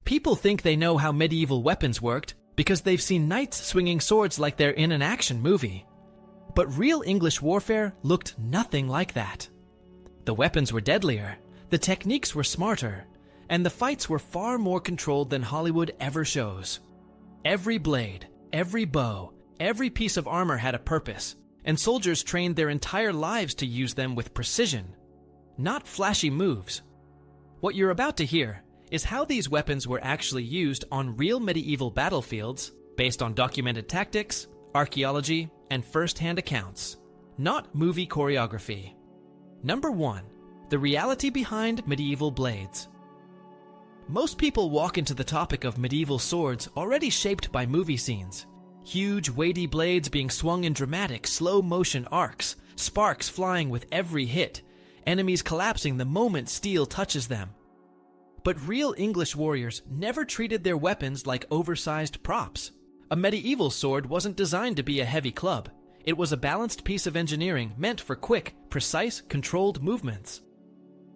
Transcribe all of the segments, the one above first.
People think they know how medieval weapons worked because they've seen knights swinging swords like they're in an action movie. But real English warfare looked nothing like that. The weapons were deadlier, the techniques were smarter, and the fights were far more controlled than Hollywood ever shows. Every blade, every bow, every piece of armor had a purpose, and soldiers trained their entire lives to use them with precision, not flashy moves. What you're about to hear is how these weapons were actually used on real medieval battlefields based on documented tactics, archaeology, and first-hand accounts, not movie choreography. Number 1. The reality behind medieval blades. Most people walk into the topic of medieval swords already shaped by movie scenes. Huge, weighty blades being swung in dramatic, slow-motion arcs, sparks flying with every hit, enemies collapsing the moment steel touches them. But real English warriors never treated their weapons like oversized props. A medieval sword wasn't designed to be a heavy club. It was a balanced piece of engineering meant for quick, precise, controlled movements.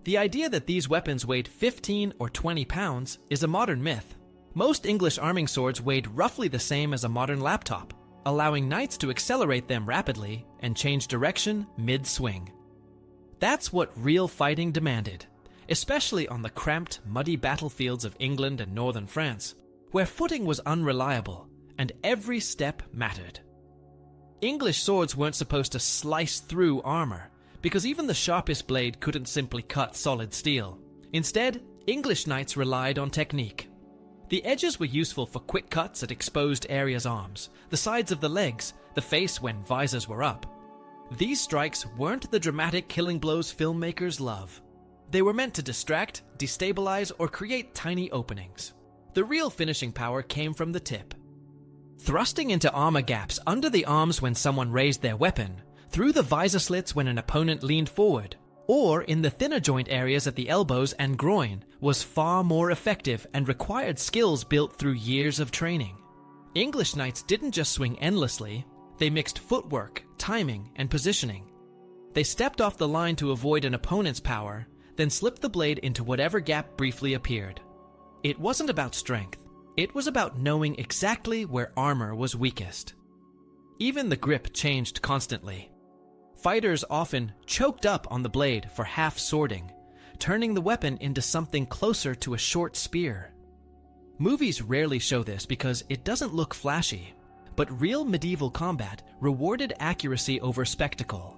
The idea that these weapons weighed 15 or 20 pounds is a modern myth. Most English arming swords weighed roughly the same as a modern laptop, allowing knights to accelerate them rapidly and change direction mid-swing. That's what real fighting demanded, especially on the cramped, muddy battlefields of England and northern France, where footing was unreliable and every step mattered. English swords weren't supposed to slice through armor, because even the sharpest blade couldn't simply cut solid steel. Instead, English knights relied on technique. The edges were useful for quick cuts at exposed areas' arms, the sides of the legs, the face when visors were up. These strikes weren't the dramatic killing blows filmmakers love. They were meant to distract, destabilize, or create tiny openings. The real finishing power came from the tip. Thrusting into armor gaps under the arms when someone raised their weapon, through the visor slits when an opponent leaned forward, or in the thinner joint areas at the elbows and groin was far more effective and required skills built through years of training. English knights didn't just swing endlessly, they mixed footwork, timing, and positioning. They stepped off the line to avoid an opponent's power, then slipped the blade into whatever gap briefly appeared. It wasn't about strength, it was about knowing exactly where armor was weakest. Even the grip changed constantly. Fighters often choked up on the blade for half-swording, turning the weapon into something closer to a short spear. Movies rarely show this because it doesn't look flashy, but real medieval combat rewarded accuracy over spectacle.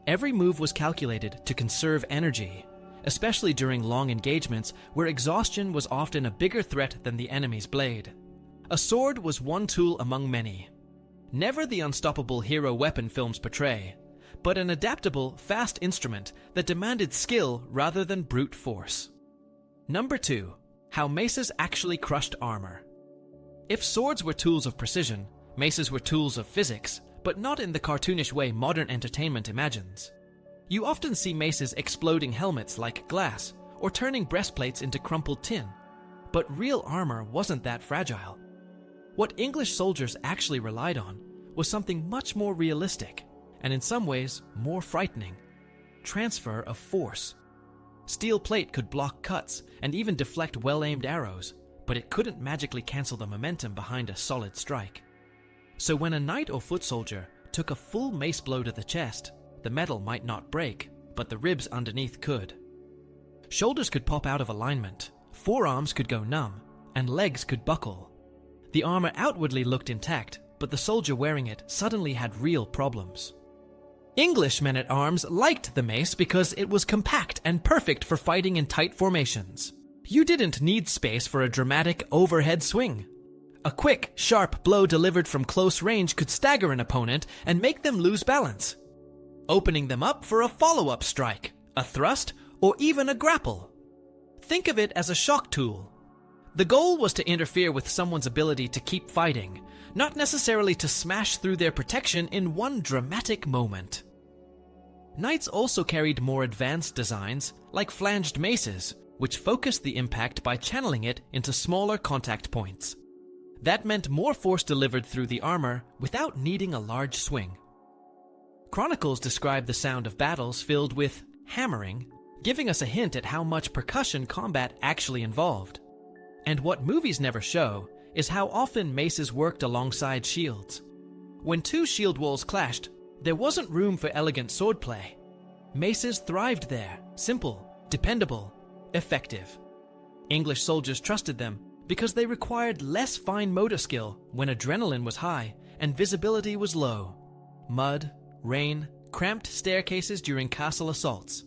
Every move was calculated to conserve energy, especially during long engagements where exhaustion was often a bigger threat than the enemy's blade. A sword was one tool among many. Never the unstoppable hero weapon films portray, but an adaptable, fast instrument that demanded skill rather than brute force. Number 2. How maces actually crushed armor. If swords were tools of precision, maces were tools of physics, but not in the cartoonish way modern entertainment imagines. You often see maces exploding helmets like glass, or turning breastplates into crumpled tin. But real armor wasn't that fragile. What English soldiers actually relied on was something much more realistic, and in some ways more frightening: transfer of force. Steel plate could block cuts and even deflect well-aimed arrows, but it couldn't magically cancel the momentum behind a solid strike. So when a knight or foot soldier took a full mace blow to the chest, the metal might not break, but the ribs underneath could. Shoulders could pop out of alignment, forearms could go numb, and legs could buckle. The armor outwardly looked intact, but the soldier wearing it suddenly had real problems. English men-at-arms liked the mace because it was compact and perfect for fighting in tight formations. You didn't need space for a dramatic overhead swing. A quick, sharp blow delivered from close range could stagger an opponent and make them lose balance, opening them up for a follow-up strike, a thrust, or even a grapple. Think of it as a shock tool. The goal was to interfere with someone's ability to keep fighting, not necessarily to smash through their protection in one dramatic moment. Knights also carried more advanced designs, like flanged maces, which focused the impact by channeling it into smaller contact points. That meant more force delivered through the armor without needing a large swing. Chronicles describe the sound of battles filled with hammering, giving us a hint at how much percussion combat actually involved. And what movies never show is how often maces worked alongside shields. When two shield walls clashed, there wasn't room for elegant swordplay. Maces thrived there, simple, dependable, effective. English soldiers trusted them because they required less fine motor skill when adrenaline was high and visibility was low. Mud, rain, cramped staircases during castle assaults.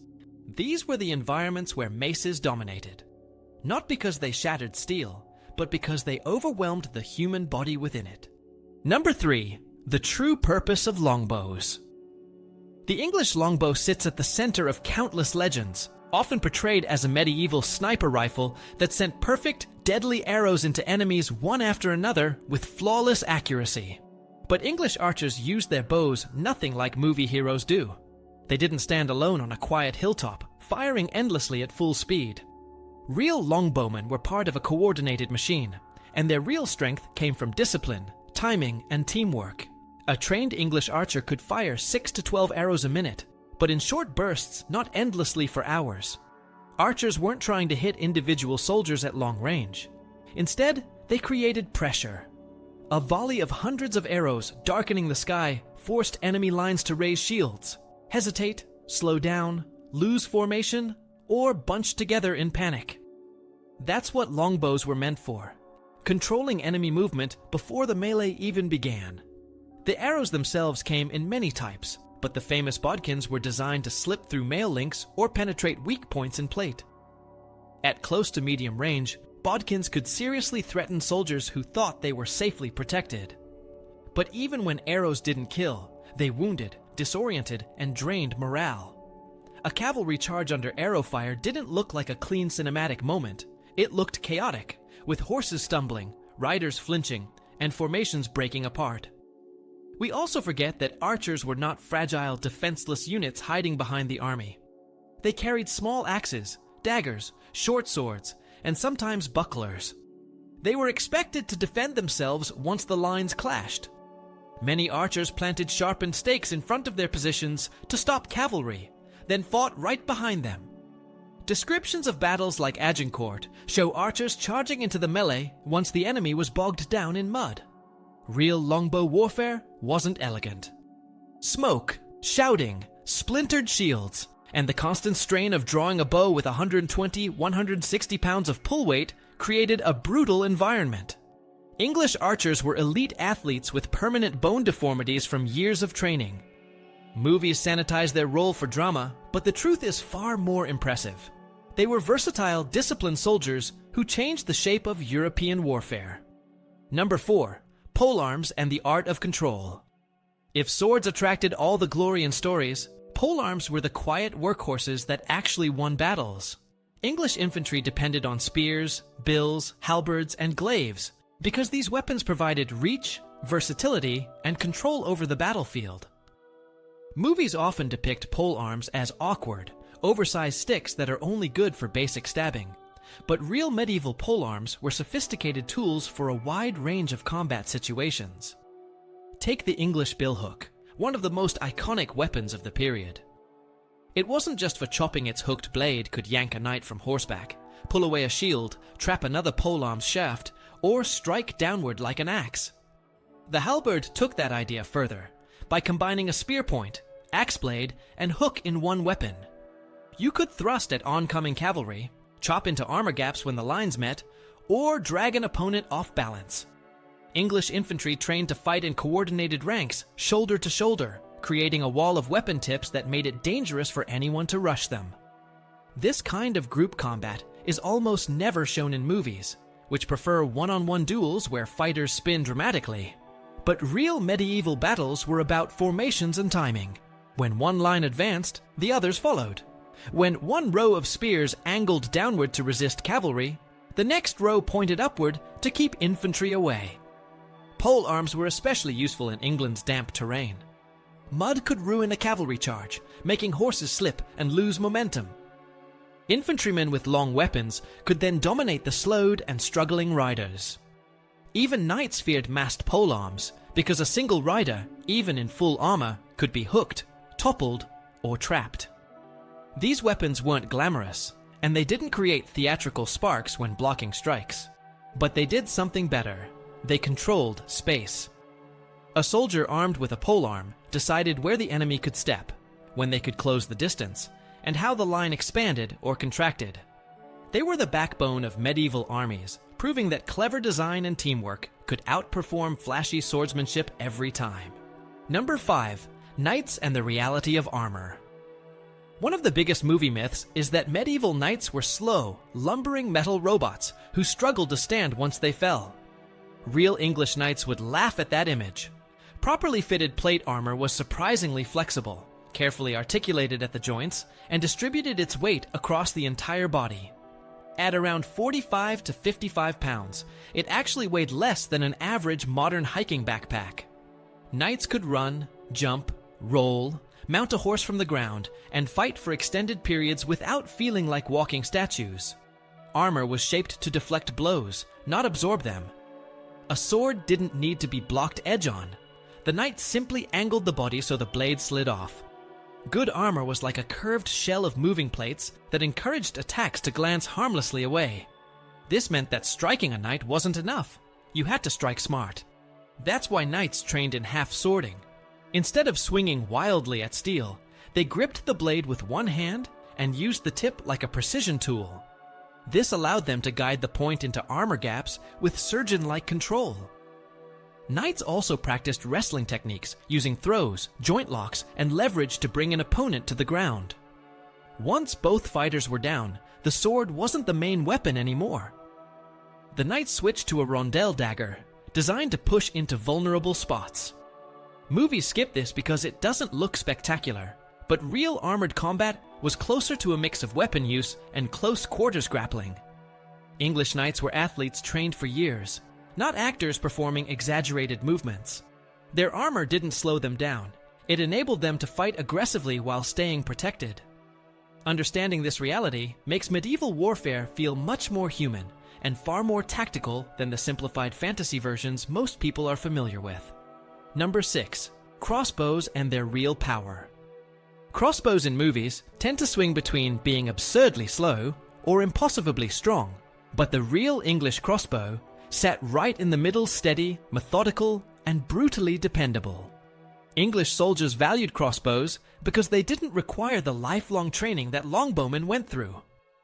These were the environments where maces dominated. Not because they shattered steel, but because they overwhelmed the human body within it. Number 3. The true purpose of longbows. The English longbow sits at the center of countless legends, often portrayed as a medieval sniper rifle that sent perfect, deadly arrows into enemies one after another with flawless accuracy. But English archers used their bows nothing like movie heroes do. They didn't stand alone on a quiet hilltop, firing endlessly at full speed. Real longbowmen were part of a coordinated machine, and their real strength came from discipline, timing, and teamwork. A trained English archer could fire 6 to 12 arrows a minute, but in short bursts, not endlessly for hours. Archers weren't trying to hit individual soldiers at long range. Instead, they created pressure. A volley of hundreds of arrows darkening the sky forced enemy lines to raise shields, hesitate, slow down, lose formation, or bunch together in panic. That's what longbows were meant for, controlling enemy movement before the melee even began. The arrows themselves came in many types, but the famous bodkins were designed to slip through mail links or penetrate weak points in plate. At close to medium range, bodkins could seriously threaten soldiers who thought they were safely protected. But even when arrows didn't kill, they wounded, disoriented, and drained morale. A cavalry charge under arrow fire didn't look like a clean cinematic moment. It looked chaotic, with horses stumbling, riders flinching, and formations breaking apart. We also forget that archers were not fragile, defenseless units hiding behind the army. They carried small axes, daggers, short swords, and sometimes bucklers. They were expected to defend themselves once the lines clashed. Many archers planted sharpened stakes in front of their positions to stop cavalry, then fought right behind them. Descriptions of battles like Agincourt show archers charging into the melee once the enemy was bogged down in mud. Real longbow warfare wasn't elegant. Smoke, shouting, splintered shields, and the constant strain of drawing a bow with 120, 160 pounds of pull weight created a brutal environment. English archers were elite athletes with permanent bone deformities from years of training. Movies sanitize their role for drama, but the truth is far more impressive. They were versatile, disciplined soldiers who changed the shape of European warfare. Number 4. Polearms and the art of control. If swords attracted all the glory in stories, polearms were the quiet workhorses that actually won battles. English infantry depended on spears, bills, halberds, and glaives because these weapons provided reach, versatility, and control over the battlefield. Movies often depict polearms as awkward, oversized sticks that are only good for basic stabbing. But real medieval polearms were sophisticated tools for a wide range of combat situations. Take the English billhook, one of the most iconic weapons of the period. It wasn't just for chopping its hooked blade could yank a knight from horseback, pull away a shield, trap another polearm's shaft, or strike downward like an axe. The halberd took that idea further by combining a spear point, axe blade, and hook in one weapon. You could thrust at oncoming cavalry, chop into armor gaps when the lines met, or drag an opponent off balance. English infantry trained to fight in coordinated ranks, shoulder to shoulder, creating a wall of weapon tips that made it dangerous for anyone to rush them. This kind of group combat is almost never shown in movies, which prefer one-on-one duels where fighters spin dramatically. But real medieval battles were about formations and timing. When one line advanced, the others followed. When one row of spears angled downward to resist cavalry, the next row pointed upward to keep infantry away. Polearms were especially useful in England's damp terrain. Mud could ruin a cavalry charge, making horses slip and lose momentum. Infantrymen with long weapons could then dominate the slowed and struggling riders. Even knights feared massed polearms because a single rider, even in full armor, could be hooked, toppled, or trapped. These weapons weren't glamorous, and they didn't create theatrical sparks when blocking strikes. But they did something better. They controlled space. A soldier armed with a polearm decided where the enemy could step, when they could close the distance, and how the line expanded or contracted. They were the backbone of medieval armies, proving that clever design and teamwork could outperform flashy swordsmanship every time. Number 5. Knights and the reality of armor. One of the biggest movie myths is that medieval knights were slow, lumbering metal robots who struggled to stand once they fell. Real English knights would laugh at that image. Properly fitted plate armor was surprisingly flexible, carefully articulated at the joints, and distributed its weight across the entire body. At around 45 to 55 pounds, it actually weighed less than an average modern hiking backpack. Knights could run, jump, roll, mount a horse from the ground, and fight for extended periods without feeling like walking statues. Armor was shaped to deflect blows, not absorb them. A sword didn't need to be blocked edge on. The knight simply angled the body so the blade slid off. Good armor was like a curved shell of moving plates that encouraged attacks to glance harmlessly away. This meant that striking a knight wasn't enough. You had to strike smart. That's why knights trained in half-swording. Instead of swinging wildly at steel, they gripped the blade with one hand and used the tip like a precision tool. This allowed them to guide the point into armor gaps with surgeon-like control. Knights also practiced wrestling techniques using throws, joint locks, and leverage to bring an opponent to the ground. Once both fighters were down, the sword wasn't the main weapon anymore. The knight switched to a rondelle dagger, designed to push into vulnerable spots. Movies skip this because it doesn't look spectacular, but real armored combat was closer to a mix of weapon use and close quarters grappling. English knights were athletes trained for years, not actors performing exaggerated movements. Their armor didn't slow them down. It enabled them to fight aggressively while staying protected. Understanding this reality makes medieval warfare feel much more human and far more tactical than the simplified fantasy versions most people are familiar with. Number 6. Crossbows and their real power. Crossbows in movies tend to swing between being absurdly slow or impossibly strong, but the real English crossbow sat right in the middle, steady, methodical, and brutally dependable. English soldiers valued crossbows because they didn't require the lifelong training that longbowmen went through.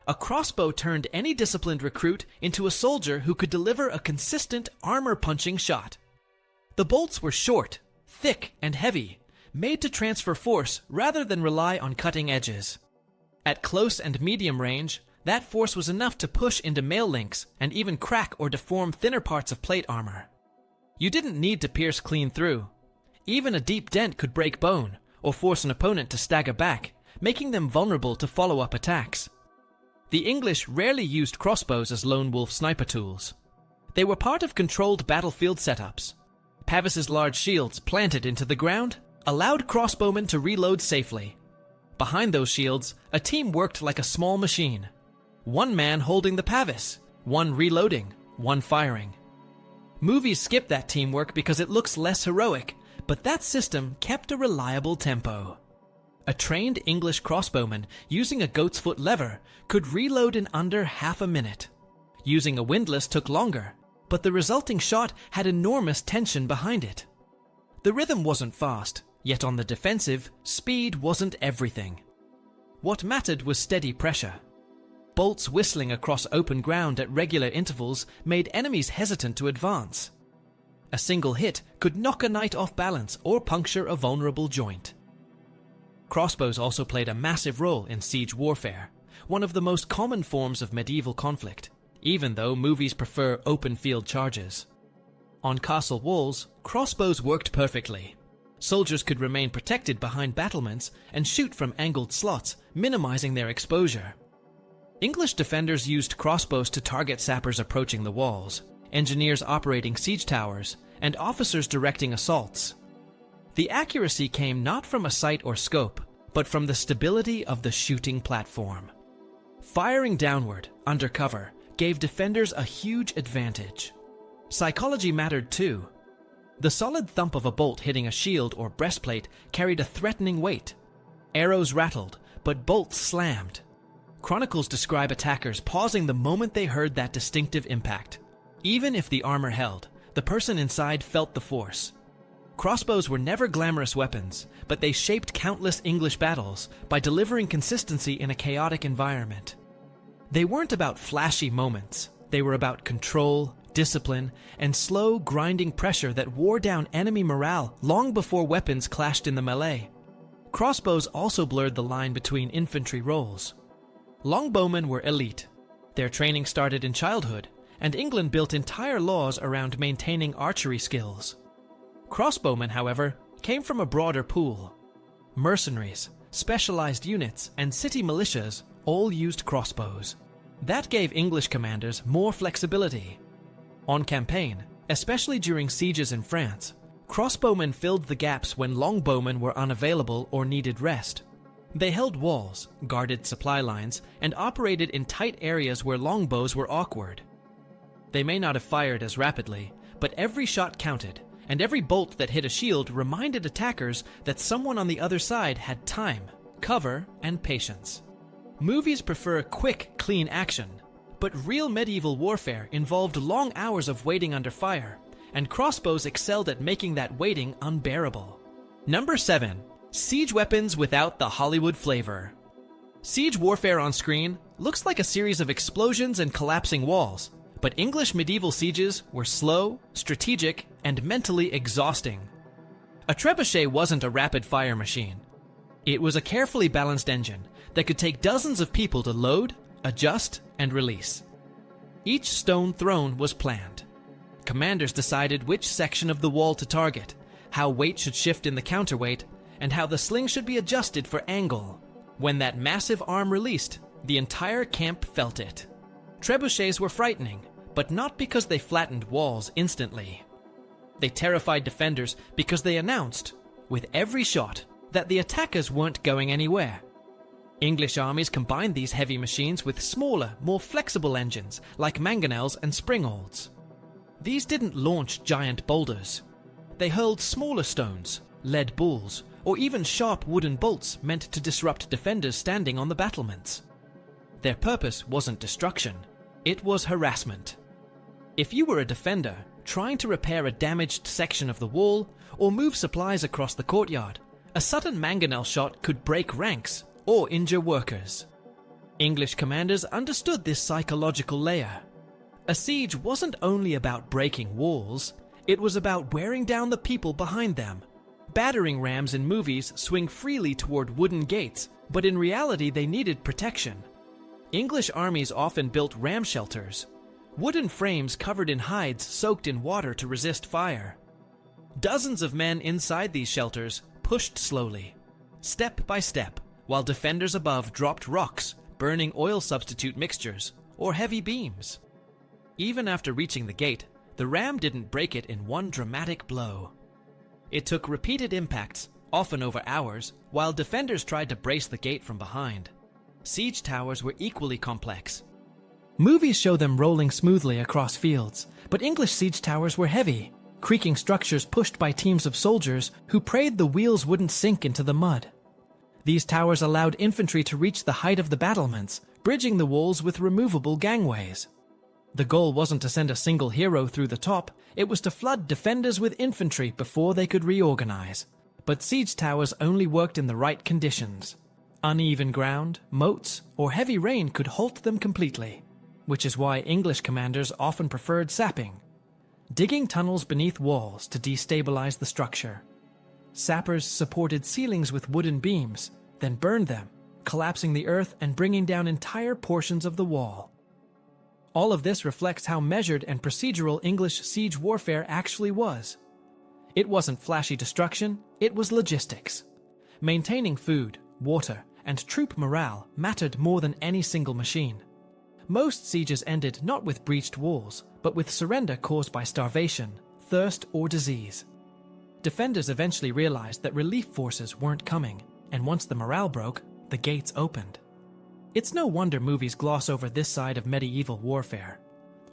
A crossbow turned any disciplined recruit into a soldier who could deliver a consistent armor-punching shot. The bolts were short, thick, and heavy, made to transfer force rather than rely on cutting edges. At close and medium range, that force was enough to push into mail links and even crack or deform thinner parts of plate armor. You didn't need to pierce clean through. Even a deep dent could break bone or force an opponent to stagger back, making them vulnerable to follow-up attacks. The English rarely used crossbows as lone wolf sniper tools. They were part of controlled battlefield setups. Pavis's large shields planted into the ground allowed crossbowmen to reload safely. Behind those shields, a team worked like a small machine. One man holding the pavis, one reloading, one firing. Movies skip that teamwork because it looks less heroic, but that system kept a reliable tempo. A trained English crossbowman using a goat's foot lever could reload in under half a minute. Using a windlass took longer, but the resulting shot had enormous tension behind it. The rhythm wasn't fast, yet on the defensive, speed wasn't everything. What mattered was steady pressure. Bolts whistling across open ground at regular intervals made enemies hesitant to advance. A single hit could knock a knight off balance or puncture a vulnerable joint. Crossbows also played a massive role in siege warfare, one of the most common forms of medieval conflict, even though movies prefer open field charges. On castle walls, crossbows worked perfectly. Soldiers could remain protected behind battlements and shoot from angled slots, minimizing their exposure. English defenders used crossbows to target sappers approaching the walls, engineers operating siege towers, and officers directing assaults. The accuracy came not from a sight or scope, but from the stability of the shooting platform. Firing downward, under cover, gave defenders a huge advantage. Psychology mattered too. The solid thump of a bolt hitting a shield or breastplate carried a threatening weight. Arrows rattled, but bolts slammed. Chronicles describe attackers pausing the moment they heard that distinctive impact. Even if the armor held, the person inside felt the force. Crossbows were never glamorous weapons, but they shaped countless English battles by delivering consistency in a chaotic environment. They weren't about flashy moments. They were about control, discipline, and slow, grinding pressure that wore down enemy morale long before weapons clashed in the melee. Crossbows also blurred the line between infantry roles. Longbowmen were elite. Their training started in childhood, and England built entire laws around maintaining archery skills. Crossbowmen, however, came from a broader pool. Mercenaries, specialized units, and city militias all used crossbows. That gave English commanders more flexibility. On campaign, especially during sieges in France, crossbowmen filled the gaps when longbowmen were unavailable or needed rest. They held walls, guarded supply lines, and operated in tight areas where longbows were awkward. They may not have fired as rapidly, but every shot counted, and every bolt that hit a shield reminded attackers that someone on the other side had time, cover, and patience. Movies prefer quick, clean action, but real medieval warfare involved long hours of waiting under fire, and crossbows excelled at making that waiting unbearable. Number 7. Siege weapons without the Hollywood flavor. Siege warfare on screen looks like a series of explosions and collapsing walls, but English medieval sieges were slow, strategic, and mentally exhausting. A trebuchet wasn't a rapid-fire machine. It was a carefully balanced engine that could take dozens of people to load, adjust, and release. Each stone thrown was planned. Commanders decided which section of the wall to target, how weight should shift in the counterweight, and how the sling should be adjusted for angle. When that massive arm released, the entire camp felt it. Trebuchets were frightening, but not because they flattened walls instantly. They terrified defenders because they announced, with every shot, that the attackers weren't going anywhere. English armies combined these heavy machines with smaller, more flexible engines like mangonels and springolds. These didn't launch giant boulders. They hurled smaller stones, lead balls, or even sharp wooden bolts meant to disrupt defenders standing on the battlements. Their purpose wasn't destruction, it was harassment. If you were a defender trying to repair a damaged section of the wall or move supplies across the courtyard, a sudden mangonel shot could break ranks or injure workers. English commanders understood this psychological layer. A siege wasn't only about breaking walls, it was about wearing down the people behind them. Battering rams in movies swing freely toward wooden gates, but in reality they needed protection. English armies often built ram shelters, wooden frames covered in hides soaked in water to resist fire. Dozens of men inside these shelters pushed slowly, step by step, while defenders above dropped rocks, burning oil substitute mixtures, or heavy beams. Even after reaching the gate, the ram didn't break it in one dramatic blow. It took repeated impacts, often over hours, while defenders tried to brace the gate from behind. Siege towers were equally complex. Movies show them rolling smoothly across fields, but English siege towers were heavy, creaking structures pushed by teams of soldiers who prayed the wheels wouldn't sink into the mud. These towers allowed infantry to reach the height of the battlements, bridging the walls with removable gangways. The goal wasn't to send a single hero through the top, it was to flood defenders with infantry before they could reorganize. But siege towers only worked in the right conditions. Uneven ground, moats, or heavy rain could halt them completely, which is why English commanders often preferred sapping, digging tunnels beneath walls to destabilize the structure. Sappers supported ceilings with wooden beams, then burned them, collapsing the earth and bringing down entire portions of the wall. All of this reflects how measured and procedural English siege warfare actually was. It wasn't flashy destruction, it was logistics. Maintaining food, water, and troop morale mattered more than any single machine. Most sieges ended not with breached walls, but with surrender caused by starvation, thirst, or disease. Defenders eventually realized that relief forces weren't coming, and once the morale broke, the gates opened. It's no wonder movies gloss over this side of medieval warfare.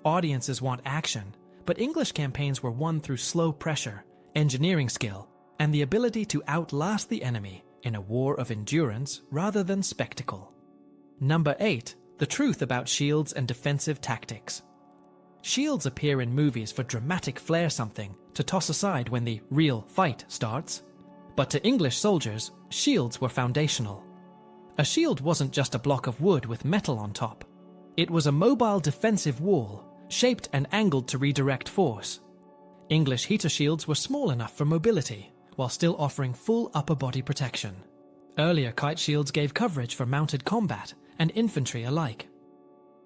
Audiences want action, but English campaigns were won through slow pressure, engineering skill, and the ability to outlast the enemy in a war of endurance rather than spectacle. Number 8. The truth about shields and defensive tactics. Shields appear in movies for dramatic flair, something to toss aside when the real fight starts. But to English soldiers, shields were foundational. A shield wasn't just a block of wood with metal on top. It was a mobile defensive wall, shaped and angled to redirect force. English heater shields were small enough for mobility, while still offering full upper body protection. Earlier kite shields gave coverage for mounted combat and infantry alike.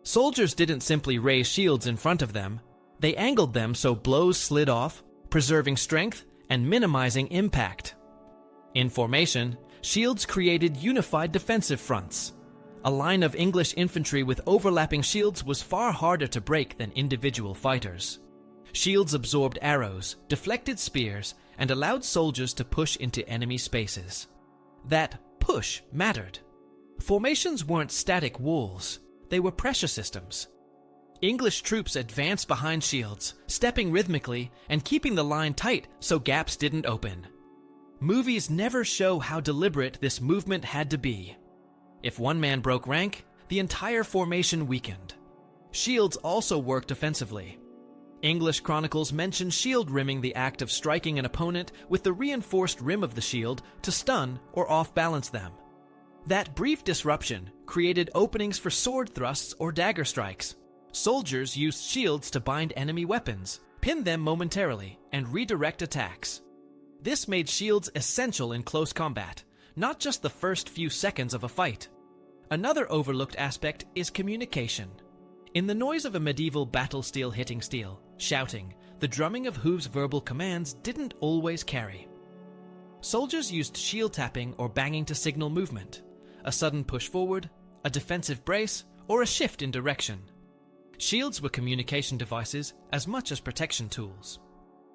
Soldiers didn't simply raise shields in front of them. They angled them so blows slid off, preserving strength and minimizing impact. In formation, shields created unified defensive fronts. A line of English infantry with overlapping shields was far harder to break than individual fighters. Shields absorbed arrows, deflected spears, and allowed soldiers to push into enemy spaces. That push mattered. Formations weren't static walls, they were pressure systems. English troops advanced behind shields, stepping rhythmically and keeping the line tight so gaps didn't open. Movies never show how deliberate this movement had to be. If one man broke rank, the entire formation weakened. Shields also worked offensively. English chronicles mention shield rimming, the act of striking an opponent with the reinforced rim of the shield to stun or off-balance them. That brief disruption created openings for sword thrusts or dagger strikes. Soldiers used shields to bind enemy weapons, pin them momentarily, and redirect attacks. This made shields essential in close combat, not just the first few seconds of a fight. Another overlooked aspect is communication. In the noise of a medieval battle steel hitting steel, shouting, the drumming of hooves' verbal commands didn't always carry. Soldiers used shield tapping or banging to signal movement, a sudden push forward, a defensive brace, or a shift in direction. Shields were communication devices as much as protection tools.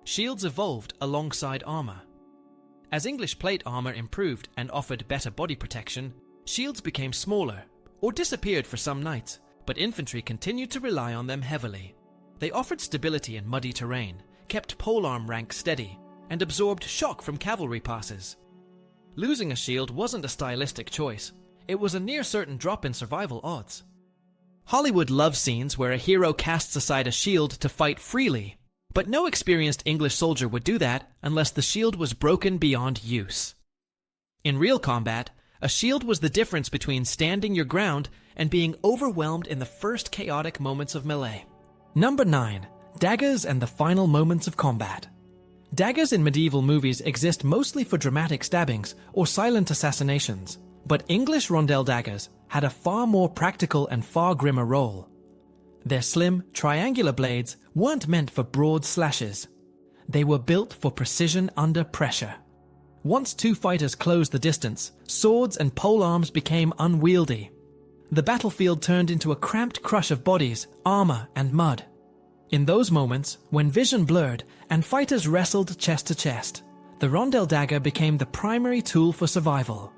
Shields evolved alongside armor. As English plate armor improved and offered better body protection, shields became smaller or disappeared for some knights, but infantry continued to rely on them heavily. They offered stability in muddy terrain, kept polearm ranks steady, and absorbed shock from cavalry passes. Losing a shield wasn't a stylistic choice. It was a near-certain drop in survival odds. Hollywood loves scenes where a hero casts aside a shield to fight freely, but no experienced English soldier would do that unless the shield was broken beyond use. In real combat, a shield was the difference between standing your ground and being overwhelmed in the first chaotic moments of melee. Number 9. Daggers and the final moments of combat. Daggers in medieval movies exist mostly for dramatic stabbings or silent assassinations, but English rondel daggers had a far more practical and far grimmer role. Their slim, triangular blades weren't meant for broad slashes. They were built for precision under pressure. Once two fighters closed the distance, swords and polearms became unwieldy. The battlefield turned into a cramped crush of bodies, armor, and mud. In those moments, when vision blurred and fighters wrestled chest to chest, the rondel dagger became the primary tool for survival.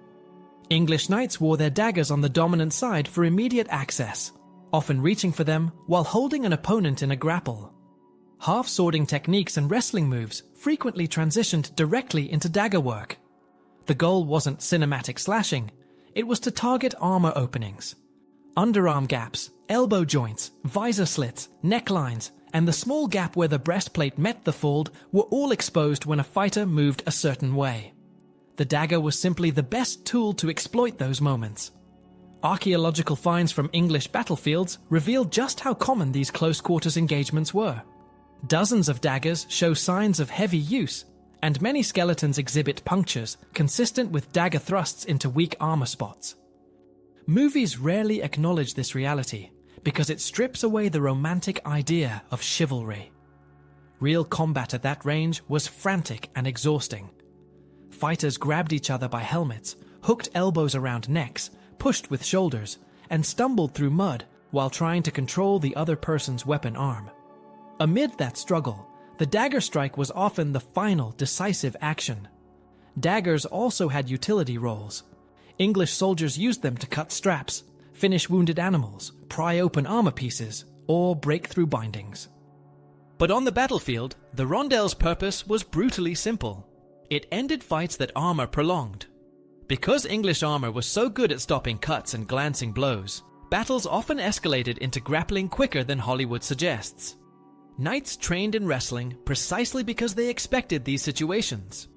English knights wore their daggers on the dominant side for immediate access, often reaching for them while holding an opponent in a grapple. Half-swording techniques and wrestling moves frequently transitioned directly into dagger work. The goal wasn't cinematic slashing, it was to target armor openings. Underarm gaps, elbow joints, visor slits, necklines, and the small gap where the breastplate met the fold were all exposed when a fighter moved a certain way. The dagger was simply the best tool to exploit those moments. Archaeological finds from English battlefields reveal just how common these close-quarters engagements were. Dozens of daggers show signs of heavy use, and many skeletons exhibit punctures consistent with dagger thrusts into weak armor spots. Movies rarely acknowledge this reality because it strips away the romantic idea of chivalry. Real combat at that range was frantic and exhausting. Fighters grabbed each other by helmets, hooked elbows around necks, pushed with shoulders, and stumbled through mud while trying to control the other person's weapon arm. Amid that struggle, the dagger strike was often the final, decisive action. Daggers also had utility roles. English soldiers used them to cut straps, finish wounded animals, pry open armor pieces, or break through bindings. But on the battlefield, the rondel's purpose was brutally simple. It ended fights that armor prolonged. Because English armor was so good at stopping cuts and glancing blows, battles often escalated into grappling quicker than Hollywood suggests. Knights trained in wrestling precisely because they expected these situations.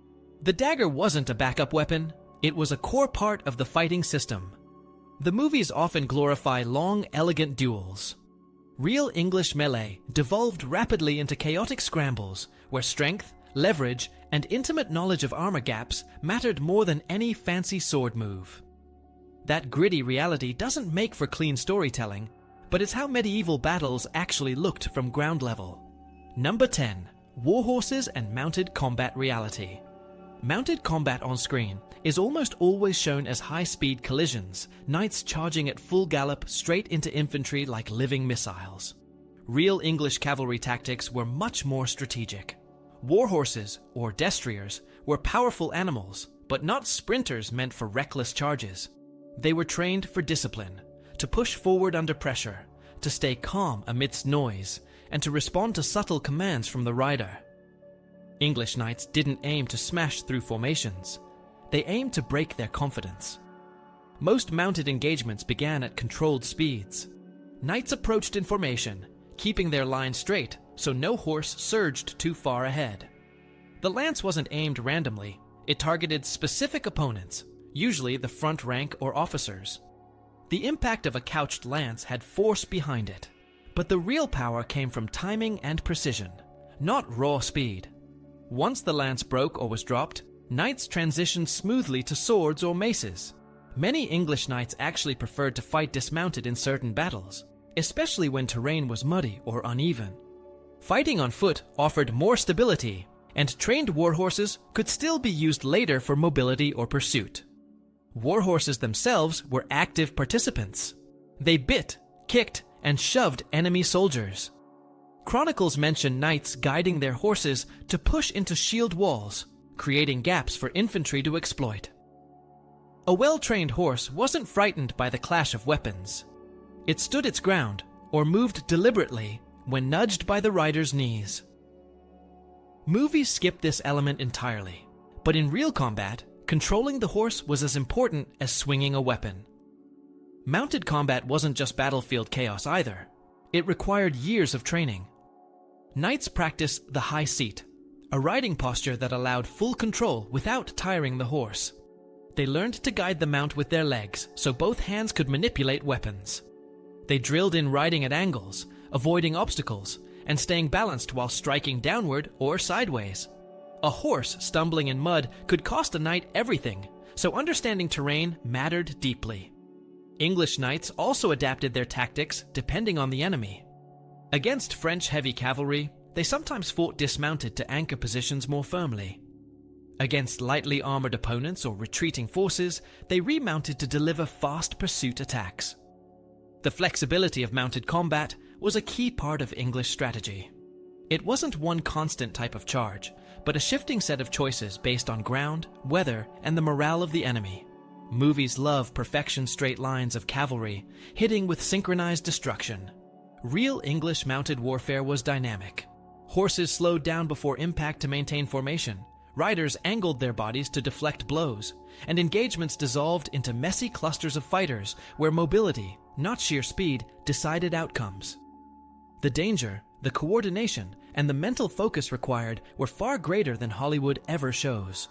The dagger wasn't a backup weapon, it was a core part of the fighting system. The movies often glorify long, elegant duels. Real English melee devolved rapidly into chaotic scrambles where strength, leverage, and intimate knowledge of armor gaps mattered more than any fancy sword move. That gritty reality doesn't make for clean storytelling, but it's how medieval battles actually looked from ground level. Number 10. Warhorses and mounted combat reality. Mounted combat on screen is almost always shown as high-speed collisions, knights charging at full gallop straight into infantry like living missiles. Real English cavalry tactics were much more strategic. Warhorses, or destriers, were powerful animals, but not sprinters meant for reckless charges. They were trained for discipline, to push forward under pressure, to stay calm amidst noise, and to respond to subtle commands from the rider. English knights didn't aim to smash through formations. They aimed to break their confidence. Most mounted engagements began at controlled speeds. Knights approached in formation, keeping their line straight so no horse surged too far ahead. The lance wasn't aimed randomly. It targeted specific opponents, usually the front rank or officers. The impact of a couched lance had force behind it, but the real power came from timing and precision, not raw speed. Once the lance broke or was dropped, knights transitioned smoothly to swords or maces. Many English knights actually preferred to fight dismounted in certain battles, especially when terrain was muddy or uneven. Fighting on foot offered more stability, and trained warhorses could still be used later for mobility or pursuit. Warhorses themselves were active participants. They bit, kicked, and shoved enemy soldiers. Chronicles mention knights guiding their horses to push into shield walls, creating gaps for infantry to exploit. A well-trained horse wasn't frightened by the clash of weapons. It stood its ground, or moved deliberately when nudged by the rider's knees. Movies skip this element entirely, but in real combat, controlling the horse was as important as swinging a weapon. Mounted combat wasn't just battlefield chaos either. It required years of training. Knights practiced the high seat, a riding posture that allowed full control without tiring the horse. They learned to guide the mount with their legs so both hands could manipulate weapons. They drilled in riding at angles, avoiding obstacles, and staying balanced while striking downward or sideways. A horse stumbling in mud could cost a knight everything, so understanding terrain mattered deeply. English knights also adapted their tactics depending on the enemy. Against French heavy cavalry, they sometimes fought dismounted to anchor positions more firmly. Against lightly armored opponents or retreating forces, they remounted to deliver fast pursuit attacks. The flexibility of mounted combat was a key part of English strategy. It wasn't one constant type of charge, but a shifting set of choices based on ground, weather, and the morale of the enemy. Movies love perfection straight lines of cavalry, hitting with synchronized destruction. Real English mounted warfare was dynamic. Horses slowed down before impact to maintain formation. Riders angled their bodies to deflect blows, and engagements dissolved into messy clusters of fighters where mobility, not sheer speed, decided outcomes. The danger, the coordination, and the mental focus required were far greater than Hollywood ever shows.